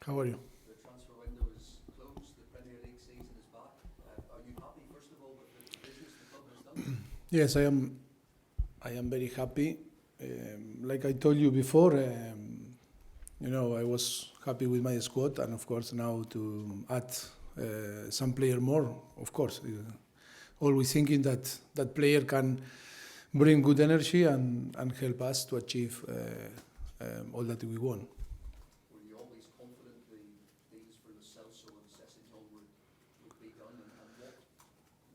How are you? The transfer window is closed. The Premier League season is back. Are you happy, first of all, with the business the club has done? Yes, I am. I am very happy. Like I told you before, I was happy with my squad, and of course now to add some player more. Of course, always thinking that that player can bring good energy and help us to achieve all that we want. Were you always confident the deals for Lo Celso and Sessegnon would be done? And what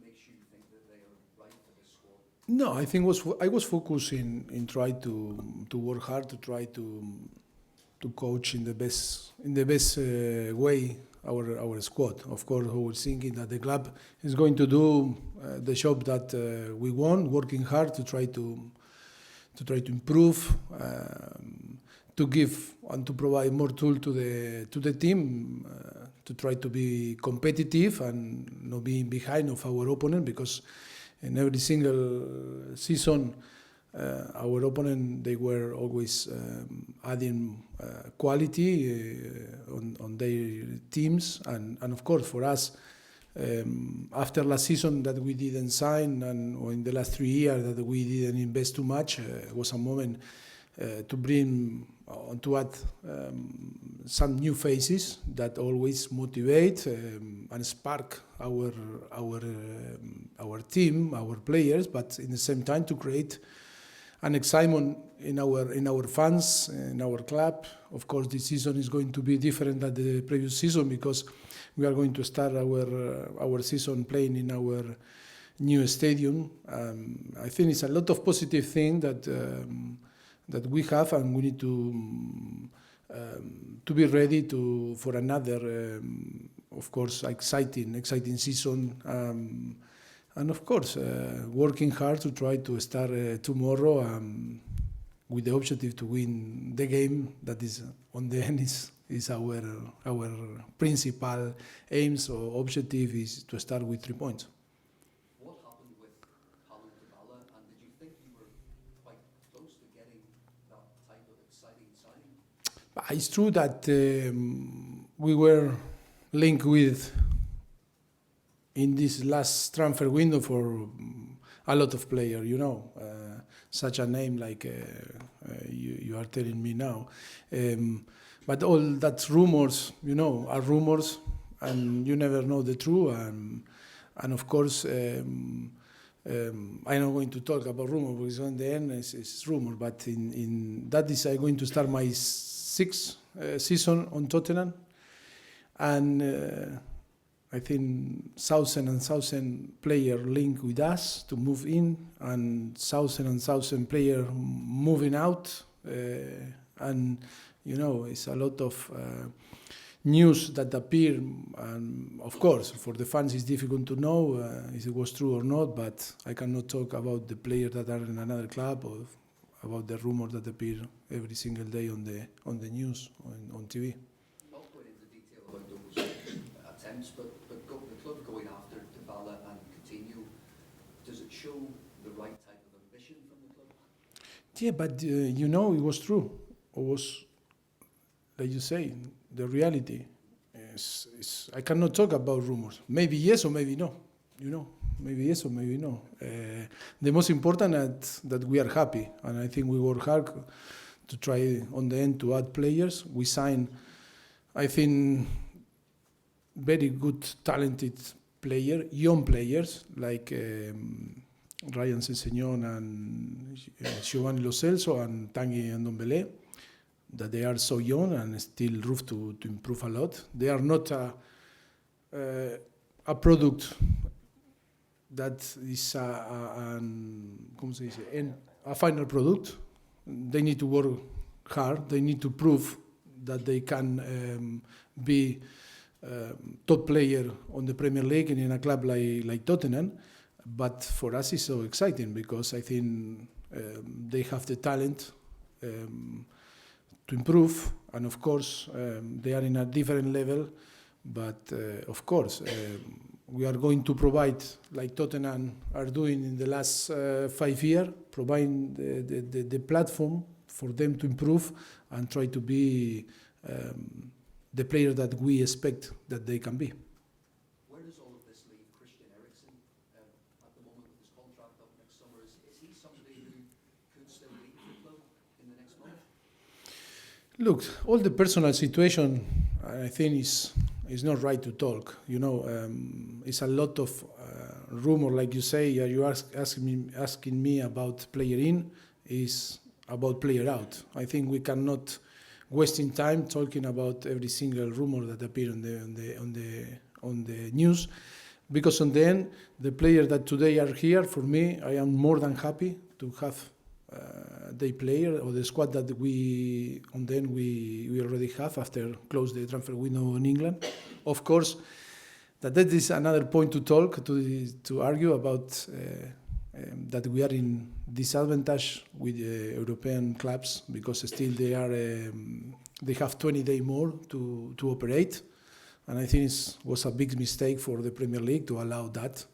makes you think that they are right for this squad? No, I think I was focused in try to work hard to try to coach in the best way our squad. Of course, we were thinking that the club is going to do the job that we want, working hard to try to improve, to give and to provide more tool to the team, to try to be competitive and not being behind of our opponent, because in every single season our opponent, they were always adding quality on their teams, and of course for us, after last season that we didn't sign, or in the last 3 years that we didn't invest too much, was a moment to bring to add some new faces that always motivate and spark our team, our players, but in the same time to create an excitement in our fans, in our club. Of course, this season is going to be different than the previous season because we are going to start our season playing in our new stadium. I think it's a lot of positive thing that we have, and we need to be ready for another, of course, exciting season. And of course, working hard to try to start tomorrow with the objective to win the game. That is, on the end, is our principal aims or objective is to start with 3 points. What happened with Paulo Dybala, and did you think you were quite close to getting that type of exciting signing? It's true that we were linked with, in this last transfer window, for a lot of players, such a name like you are telling me now. But all that rumors, are rumors, and you never know the truth. And of course, I'm not going to talk about rumors because in the end it's rumor. But in that is I'm going to start my 6th season on Tottenham, and I think 1,000 player link with us to move in, and 1,000 player moving out, and it's a lot of news that appear, and of course for the fans it's difficult to know if it was true or not, but I cannot talk about the players that are in another club or about the rumors that appear every single day on the news on TV. Not going into detail about those attempts, but the club going after Dybala and Coutinho, does it show the right type of ambition from the club? Yeah, but it was true. It was, like you say, the reality. Is I cannot talk about rumors. Maybe yes or maybe no. Maybe yes or maybe no. The most important that we are happy, and I think we work hard to try on the end to add players. We sign, I think, very good, talented young players like Ryan Sessegnon and Giovanni Lo Celso and Tanguy Ndombele, that they are so young and still room to improve a lot. They are not a product that is a final product. They need to work hard. They need to prove that they can be top player on the Premier League and in a club like Tottenham. But for us it's so exciting because I think they have the talent to improve, and of course they are in a different level, but of course we are going to provide, like Tottenham are doing in the last 5 years, providing the platform for them to improve and try to be the player that we expect that they can be. Where does all of this leave Christian Eriksen at the moment with his contract up next summer? Is he somebody who could still leave the club in the next month? Look, all the personal situation, I think, is not right to talk. It's a lot of rumor, like you say. You asking me about player in, is about player out. I think we cannot wasting time talking about every single rumor that appear on the news, because on the end, the players that today are here, for me, I am more than happy to have the player or the squad that we already have after close the transfer window in England. Of course, that is another point to talk to argue about. That we are in disadvantage with European clubs because still they have 20 days more to operate, and I think it was a big mistake for the Premier League to allow that.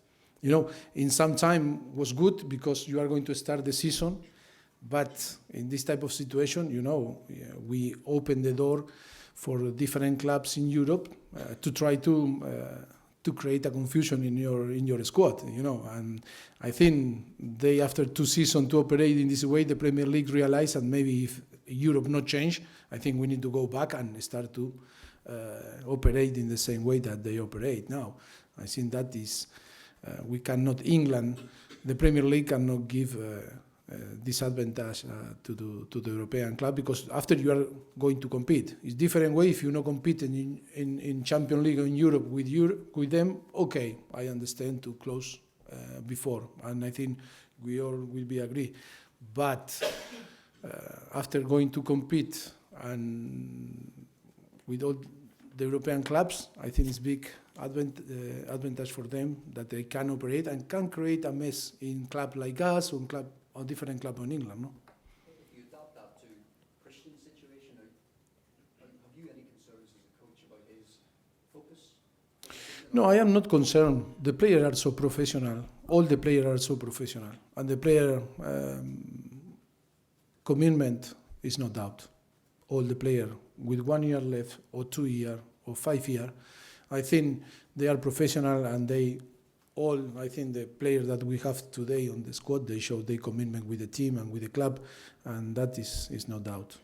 In some time was good because you are going to start the season, but in this type of situation, we open the door for different clubs in Europe to try to create a confusion in your squad, and I think after 2 seasons to operate in this way, the Premier League realized that maybe if Europe not change, I think we need to go back and start to operate in the same way that they operate now. I think that is we cannot England, the Premier League cannot give disadvantage to the European club, because after you are going to compete, it's different way if you not compete in Champions League or in Europe with them. Okay, I understand to close before, and I think we all will be agree. But after going to compete and with all the European clubs, I think it's big advantage for them that they can operate and can create a mess in club like us or different club in England, no? If you adapt that to Christian's situation, have you any concerns as a coach about his focus? No, I am not concerned. The players are so professional. All the players are so professional, and the player commitment is no doubt. All the players with 1 year left, or 2 years, or 5 years, I think they are professional, and I think the players that we have today on the squad, they show their commitment with the team and with the club, and that is no doubt.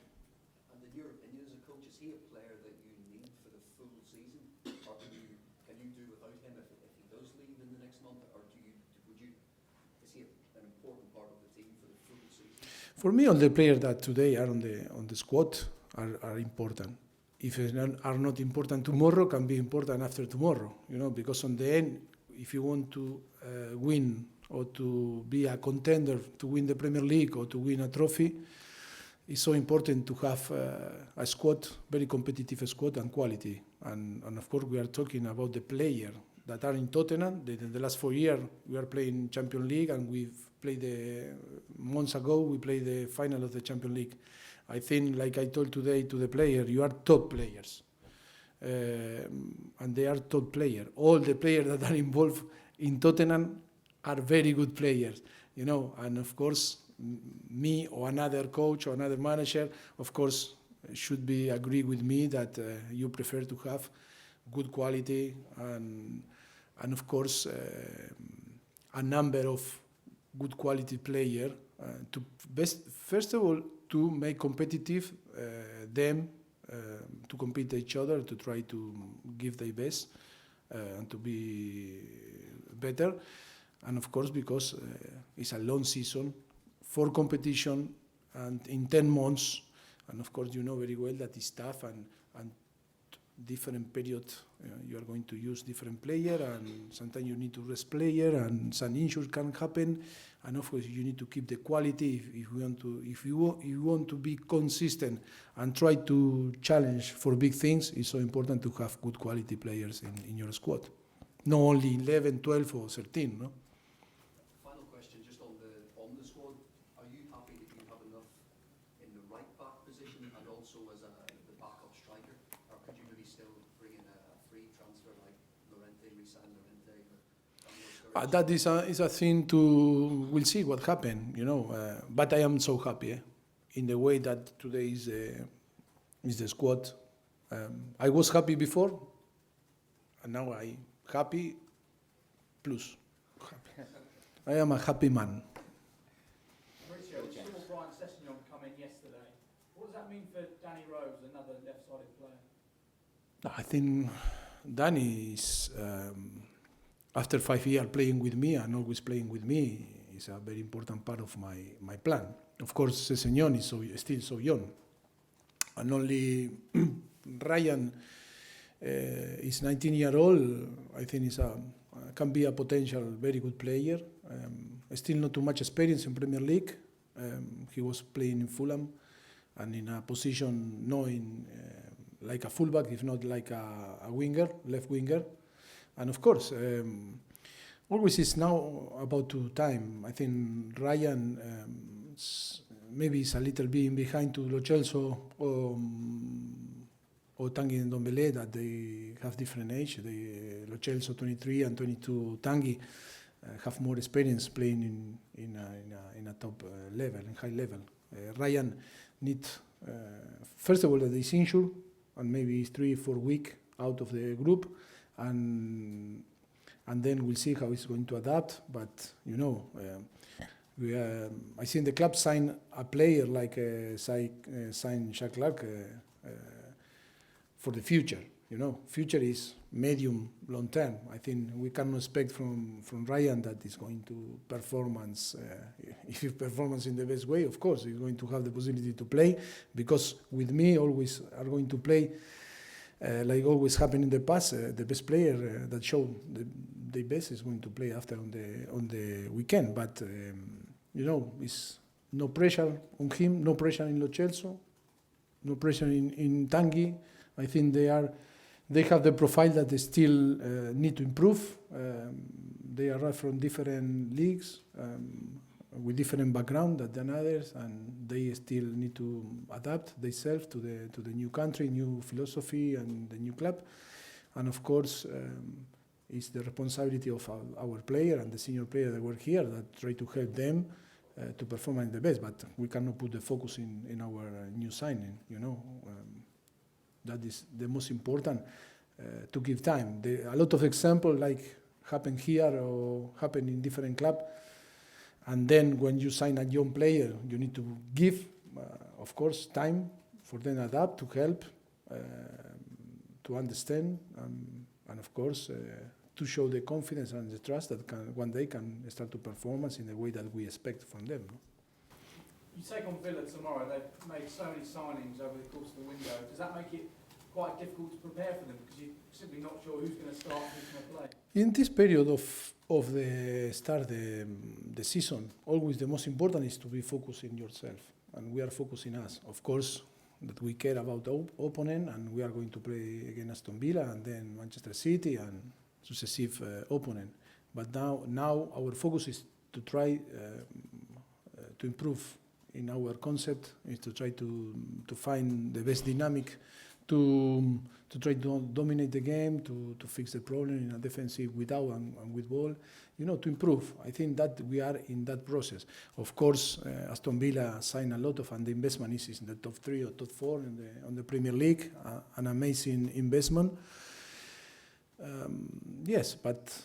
And in your opinion as a coach, is he a player that you need for the full season, or can you do without him if he does leave in the next month, or is he an important part of the team for the full season? For me, all the players that today are on the squad are important. If they are not important tomorrow, can be important after tomorrow, because on the end, if you want to win or to be a contender to win the Premier League or to win a trophy, it's so important to have a squad, very competitive squad and quality. And of course, we are talking about the players that are in Tottenham. The last 4 years, we are playing Champions League, and we've played months ago, we played the final of the Champions League. I think, like I told today to the player, you are top players. And they are top players. All the players that are involved in Tottenham are very good players, and of course, me or another coach or another manager, of course, should be agree with me that you prefer to have good quality and of course, a number of good quality players to first of all, to make competitive them to compete each other, to try to give their best and to be better. And of course, because it's a long season for competition and in 10 months, and of course you know very well that it's tough and different period you are going to use different player, and sometimes you need to rest player, and some injuries can happen, and of course you need to keep the quality if you want to be consistent and try to challenge for big things. It's so important to have good quality players in your squad, not only 11, 12 or 13, no? Final question, just on the squad, are you happy that you have enough in the right back position and also as the backup striker, or could you maybe still bring in a free transfer like Llorente, resign Llorente, or that is a thing we'll see what happen, but I am so happy in the way that today is the squad. I was happy before, and now I happy plus. Happy. I am a happy man. Mauricio, we saw Brian Sessegnon come in yesterday. What does that mean for Danny Rose, another left-sided player? I think Danny is, after 5 years playing with me and always playing with me, is a very important part of my plan. Of course, Sessegnon is still so young, and only Ryan is 19-year-old. I think can be a potential very good player. Still not too much experience in Premier League. He was playing in Fulham and in a position knowing like a fullback, if not like a winger, left winger. And of course, always is now about to time. I think Ryan maybe is a little bit behind to Lo Celso or Tanguy and Ndombele, that they have different age. Lo Celso 23 and 22 Tanguy have more experience playing in a top level, in high level. Ryan needs, first of all, that he's injured and maybe he's 3-4 weeks out of the group, and then we'll see how he's going to adapt. But I think the club signed a player like signed Jacques Clark for the future. Future is medium, long term. I think we cannot expect from Ryan that he's going to performance. If he performs in the best way, of course, he's going to have the possibility to play, because with me always are going to play, like always happened in the past, the best player that showed the best is going to play after on the weekend. But it's no pressure on him, no pressure in Lo Celso, no pressure in Tanguy. I think they have the profile that they still need to improve. They arrive from different leagues with different background than others, and they still need to adapt themselves to the new country, new philosophy, and the new club. And of course, it's the responsibility of our player and the senior player that work here that try to help them to perform at the best. But we cannot put the focus in our new signing. That is the most important, to give time. A lot of examples like happen here or happen in different clubs, and then when you sign a young player, you need to give, of course, time for them to adapt, to help, to understand, and of course, to show the confidence and the trust that one day can start to performance in the way that we expect from them. No? You take on Villa tomorrow. They've made so many signings over the course of the window. Does that make it quite difficult to prepare for them, because you're simply not sure who's going to start and who's going to play? In this period of the start the season, always the most important is to be focused in yourself, and we are focusing us. Of course, that we care about the opponent, and we are going to play against Aston Villa and then Manchester City and successive opponent. But now our focus is to try to improve in our concept, is to try to find the best dynamic, to try to dominate the game, to fix the problem in a defensive without and with ball, to improve. I think that we are in that process. Of course, Aston Villa signed a lot of, and the investment is in the top 3 or top 4 on the Premier League, an amazing investment. Yes, but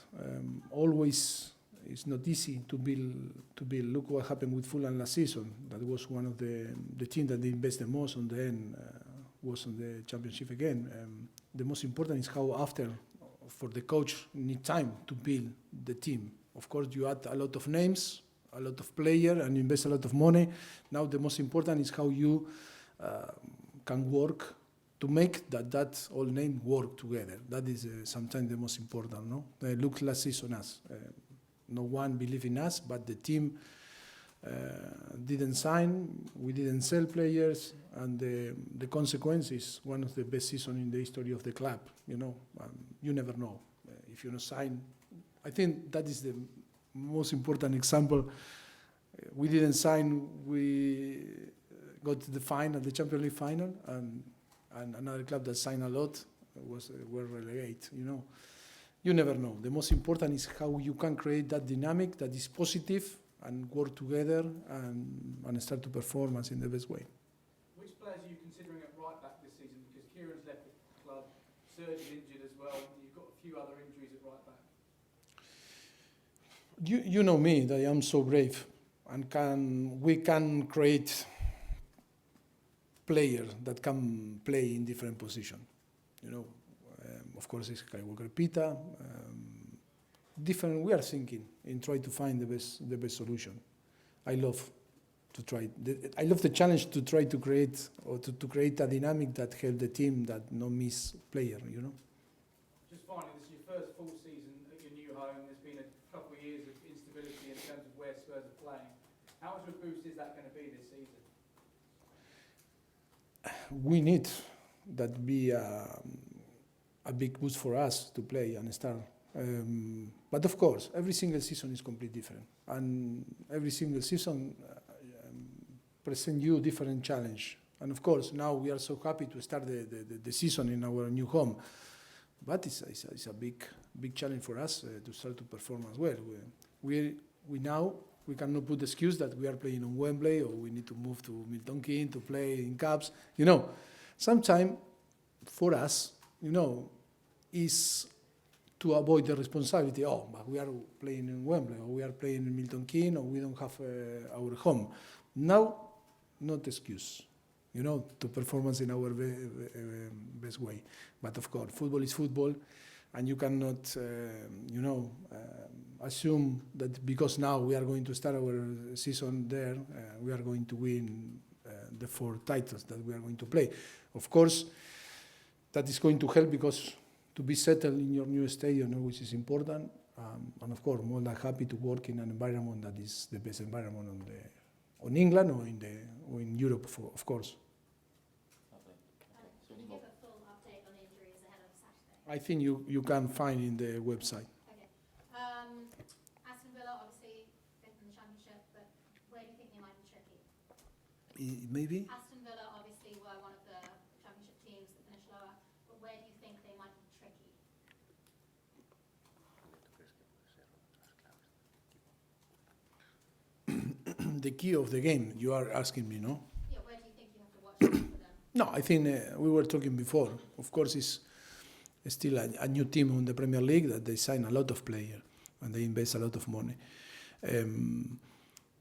always it's not easy to build. Look what happened with Fulham last season. That was one of the teams that they invested most on the end. Was on the championship again. The most important is how after, for the coach, need time to build the team. Of course, you add a lot of names, a lot of players, and invest a lot of money. Now the most important is how you can work to make that all name work together. That is sometimes the most important. No, look last season us. No one believed in us, but the team didn't sign, we didn't sell players, and the consequence is one of the best seasons in the history of the club. You never know if you don't sign. I think that is the most important example. We didn't sign. We got to the final, the Champions League final, and another club that signed a lot were relegated. You never know. The most important is how you can create that dynamic that is positive and work together and start to perform in the best way. Which players are you considering at right back this season? Because Kieran's left the club, Serge is injured as well, and you've got a few other injuries at right back. You know me, that I am so brave, and we can create players that can play in different positions. Of course, it's Skywalker Pita. Different. We are thinking in try to find the best solution. I love to try. I love the challenge to try to create or to create a dynamic that help the team that no miss player. Just finally, this is your first full season at your new home. There's been a couple of years of instability in terms of where Spurs are playing. How much of a boost is that going to be this season? We need that be a big boost for us to play and start. But of course, every single season is completely different, and every single season present you different challenge. And of course, now we are so happy to start the season in our new home. But it's a big challenge for us to start to perform as well. We cannot put the excuse that we are playing on Wembley or we need to move to Milton Keynes to play in cups. Sometimes for us, is to avoid the responsibility. Oh, but we are playing in Wembley, or we are playing in Milton Keynes, or we don't have our home. Now, not excuse, to performance in our best way. But of course, football is football, and you cannot, assume that because now we are going to start our season there, we are going to win the 4 titles that we are going to play. Of course, that is going to help because to be settled in your new stadium, which is important, and of course, more than happy to work in an environment that is the best environment on England or in Europe, of course. Okay. Can you give a full update on injuries ahead of Saturday? I think you can find in the website. Okay. Aston Villa, obviously, fifth in the Championship, but where do you think they might be tricky? Maybe? Aston Villa obviously were one of the Championship teams that finished lower, but where do you think they might be tricky? The key of the game, you are asking me, no? Yeah, where do you think you have to watch out for them? No, I think we were talking before. Of course, it's still a new team in the Premier League that they sign a lot of players and they invest a lot of money.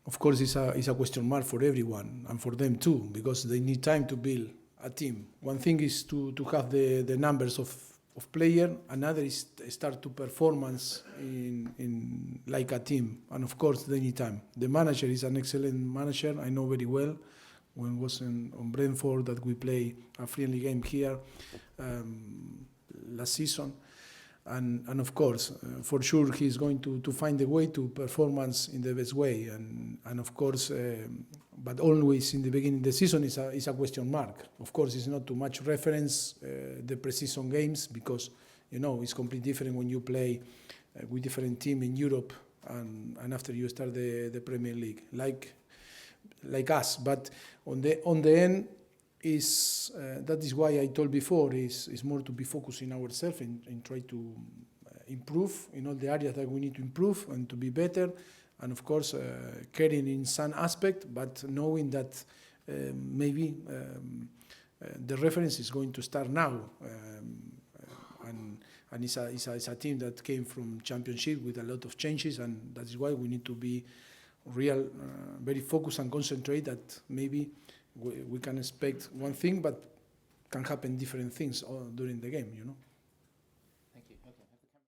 Of course, it's a question mark for everyone and for them too, because they need time to build a team. One thing is to have the numbers of player, another is start to performance in like a team, and of course they need time. The manager is an excellent manager. I know very well when was on Brentford that we play a friendly game here last season. And of course, for sure, he's going to find a way to performance in the best way. And of course, but always in the beginning of the season is a question mark. Of course, it's not too much reference the pre-season games because it's completely different when you play with different team in Europe and after you start the Premier League, like us. But on the end. That is why I told before is more to be focusing ourselves and try to improve in all the areas that we need to improve and to be better, and of course caring in some aspect, but knowing that maybe the reference is going to start now, and it's a team that came from Championship with a lot of changes, and that is why we need to be very focused and concentrate that maybe we can expect one thing, but can happen different things during the game,